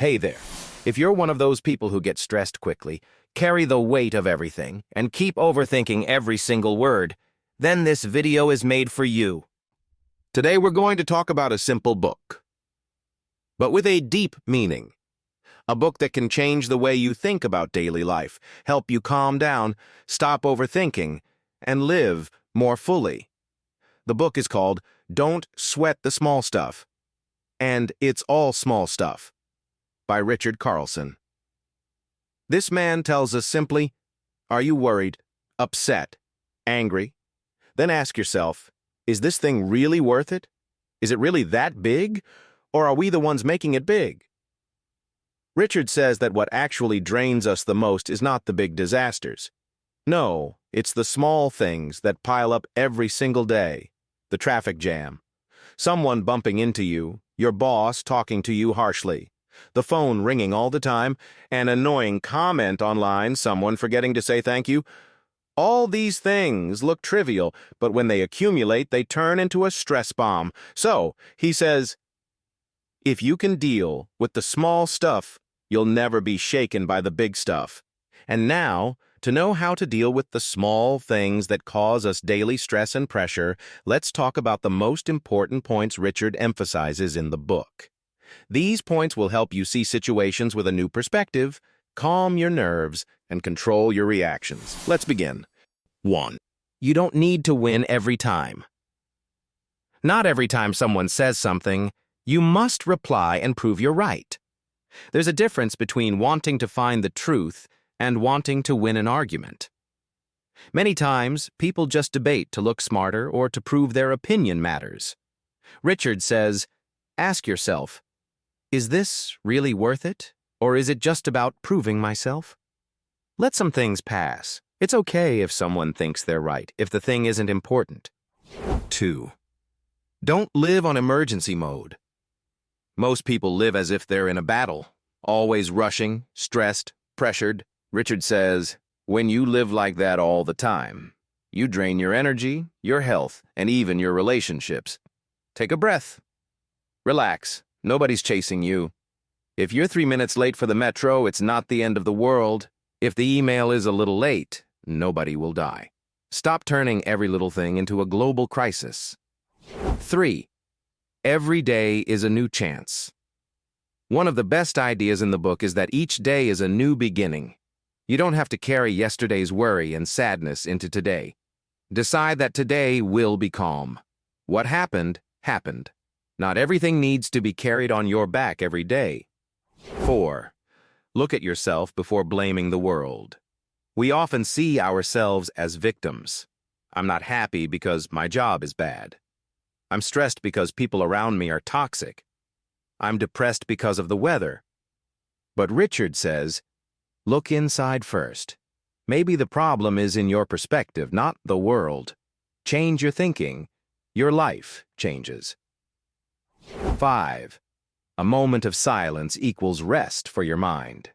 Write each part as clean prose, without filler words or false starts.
Hey there. If you're one of those people who get stressed quickly, carry the weight of everything, and keep overthinking every single word, then this video is made for you. Today we're going to talk about a simple book, but with a deep meaning. A book that can change the way you think about daily life, help you calm down, stop overthinking, and live more fully. The book is called Don't Sweat the Small Stuff, and It's All Small Stuff, by Richard Carlson. This man tells us simply, are you worried, upset, angry? Then ask yourself, is this thing really worth it? Is it really that big? Or are we the ones making it big? Richard says that what actually drains us the most is not the big disasters. No, it's the small things that pile up every single day. The traffic jam, someone bumping into you, your boss talking to you harshly, the phone ringing all the time, an annoying comment online, someone forgetting to say thank you. All these things look trivial, but when they accumulate, they turn into a stress bomb. So, he says, if you can deal with the small stuff, you'll never be shaken by the big stuff. And now, to know how to deal with the small things that cause us daily stress and pressure, let's talk about the most important points Richard emphasizes in the book. These points will help you see situations with a new perspective, calm your nerves, and control your reactions. Let's begin. 1. You don't need to win every time. Not every time someone says something, you must reply and prove you're right. There's a difference between wanting to find the truth and wanting to win an argument. Many times, people just debate to look smarter or to prove their opinion matters. Richard says, ask yourself, is this really worth it, or is it just about proving myself? Let some things pass. It's okay if someone thinks they're right, if the thing isn't important. 2. Don't live on emergency mode. Most people live as if they're in a battle, always rushing, stressed, pressured. Richard says, when you live like that all the time, you drain your energy, your health, and even your relationships. Take a breath. Relax. Nobody's chasing you. If you're 3 minutes late for the metro, it's not the end of the world. If the email is a little late, nobody will die. Stop turning every little thing into a global crisis. 3. Every day is a new chance. One of the best ideas in the book is that each day is a new beginning. You don't have to carry yesterday's worry and sadness into today. Decide that today will be calm. What happened, happened. Not everything needs to be carried on your back every day. 4. Look at yourself before blaming the world. We often see ourselves as victims. I'm not happy because my job is bad. I'm stressed because people around me are toxic. I'm depressed because of the weather. But Richard says, look inside first. Maybe the problem is in your perspective, not the world. Change your thinking. Your life changes. 5. A moment of silence equals rest for your mind.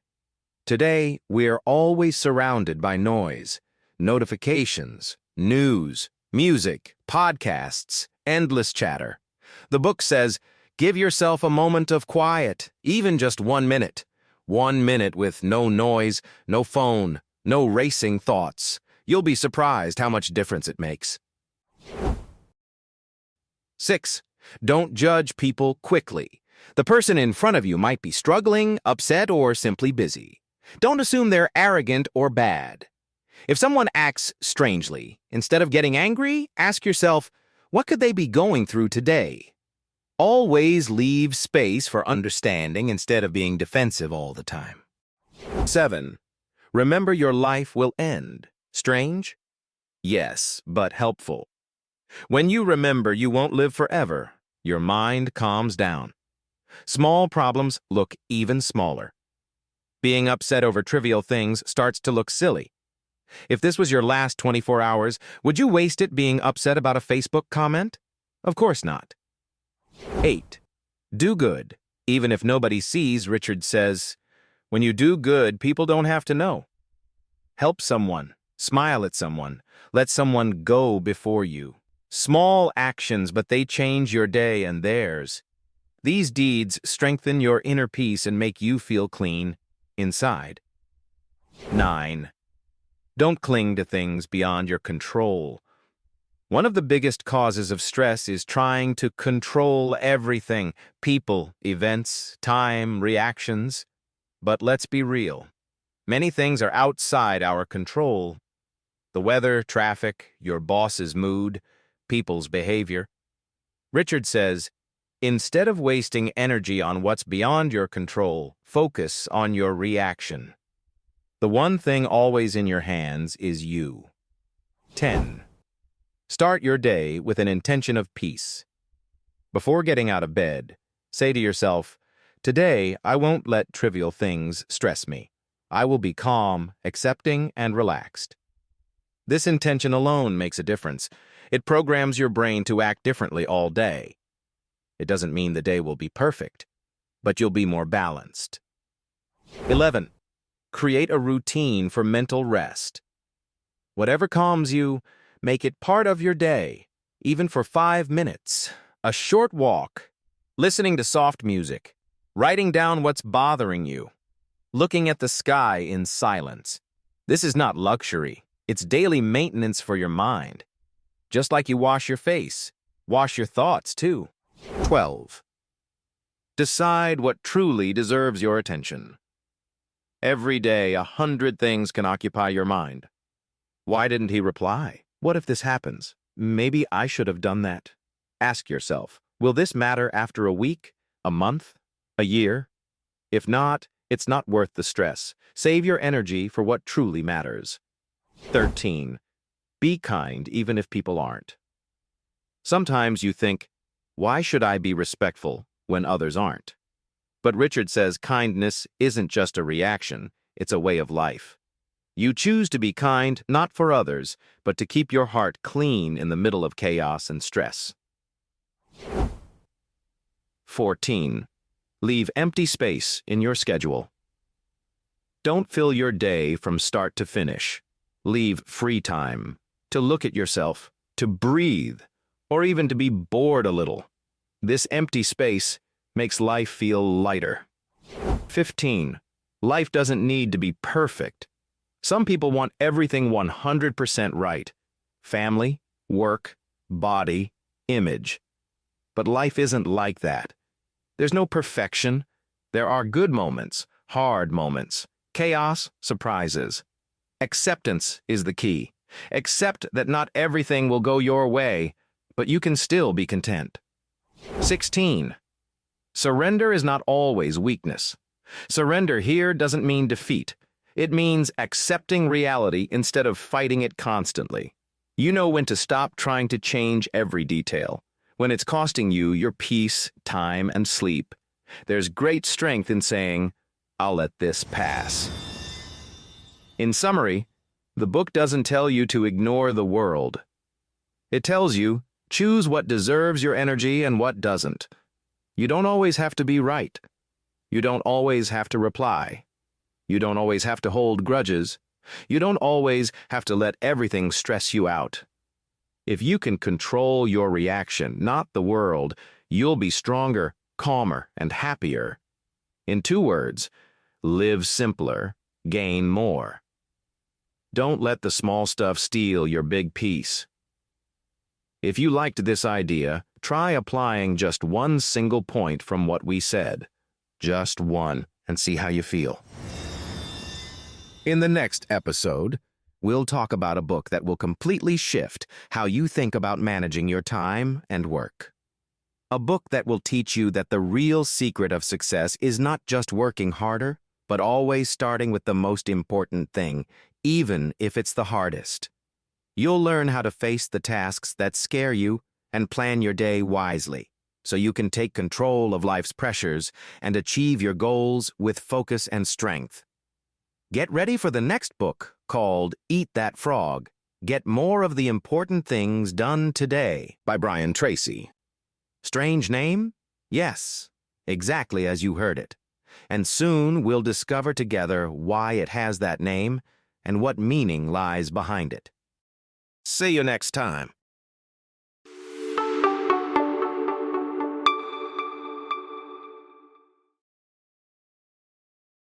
Today, we're always surrounded by noise, notifications, news, music, podcasts, endless chatter. The book says, give yourself a moment of quiet, even just 1 minute. 1 minute with no noise, no phone, no racing thoughts. You'll be surprised how much difference it makes. 6. Don't judge people quickly. The person in front of you might be struggling, upset, or simply busy. Don't assume they're arrogant or bad. If someone acts strangely, instead of getting angry, ask yourself, what could they be going through today? Always leave space for understanding instead of being defensive all the time. 7. Remember your life will end. Strange? Yes, but helpful. When you remember you won't live forever, your mind calms down. Small problems look even smaller. Being upset over trivial things starts to look silly. If this was your last 24 hours, would you waste it being upset about a Facebook comment? Of course not. 8. Do good. Even if nobody sees, Richard says, when you do good, people don't have to know. Help someone. Smile at someone. Let someone go before you. Small actions, but they change your day and theirs. These deeds strengthen your inner peace and make you feel clean inside. 9. Don't cling to things beyond your control. One of the biggest causes of stress is trying to control everything: people, events, time, reactions. But let's be real. Many things are outside our control. The weather, traffic, your boss's mood, people's behavior. Richard says, instead of wasting energy on what's beyond your control, focus on your reaction. The one thing always in your hands is you. 10. Start your day with an intention of peace. Before getting out of bed, say to yourself, today I won't let trivial things stress me. I will be calm, accepting, and relaxed. This intention alone makes a difference. It programs your brain to act differently all day. It doesn't mean the day will be perfect, but you'll be more balanced. 11. Create a routine for mental rest. Whatever calms you, make it part of your day, even for 5 minutes. A short walk, listening to soft music, writing down what's bothering you, looking at the sky in silence. This is not luxury. It's daily maintenance for your mind. Just like you wash your face, wash your thoughts too. 12. Decide what truly deserves your attention. Every day, 100 things can occupy your mind. Why didn't he reply? What if this happens? Maybe I should have done that. Ask yourself, will this matter after a week, a month, a year? If not, it's not worth the stress. Save your energy for what truly matters. 13. Be kind even if people aren't. Sometimes you think, why should I be respectful when others aren't? But Richard says kindness isn't just a reaction, it's a way of life. You choose to be kind not for others, but to keep your heart clean in the middle of chaos and stress. 14. Leave empty space in your schedule. Don't fill your day from start to finish. Leave free time to look at yourself, to breathe, or even to be bored a little. This empty space makes life feel lighter. 15. Life doesn't need to be perfect. Some people want everything 100% right. Family, work, body, image. But life isn't like that. There's no perfection. There are good moments, hard moments, chaos, surprises. Acceptance is the key. Accept that not everything will go your way, but you can still be content. 16. Surrender is not always weakness. Surrender here doesn't mean defeat. It means accepting reality instead of fighting it constantly. You know when to stop trying to change every detail, when it's costing you your peace, time, and sleep. There's great strength in saying, I'll let this pass. In summary, the book doesn't tell you to ignore the world. It tells you, choose what deserves your energy and what doesn't. You don't always have to be right. You don't always have to reply. You don't always have to hold grudges. You don't always have to let everything stress you out. If you can control your reaction, not the world, you'll be stronger, calmer, and happier. In 2 words, live simpler, gain more. Don't let the small stuff steal your big peace. If you liked this idea, try applying just one single point from what we said. Just one, and see how you feel. In the next episode, we'll talk about a book that will completely shift how you think about managing your time and work. A book that will teach you that the real secret of success is not just working harder, but always starting with the most important thing, even if it's the hardest. You'll learn how to face the tasks that scare you and plan your day wisely, so you can take control of life's pressures and achieve your goals with focus and strength. Get ready for the next book called Eat That Frog. Get More of the Important Things Done Today by Brian Tracy. Strange name? Yes, exactly as you heard it. And soon we'll discover together why it has that name and what meaning lies behind it. See you next time.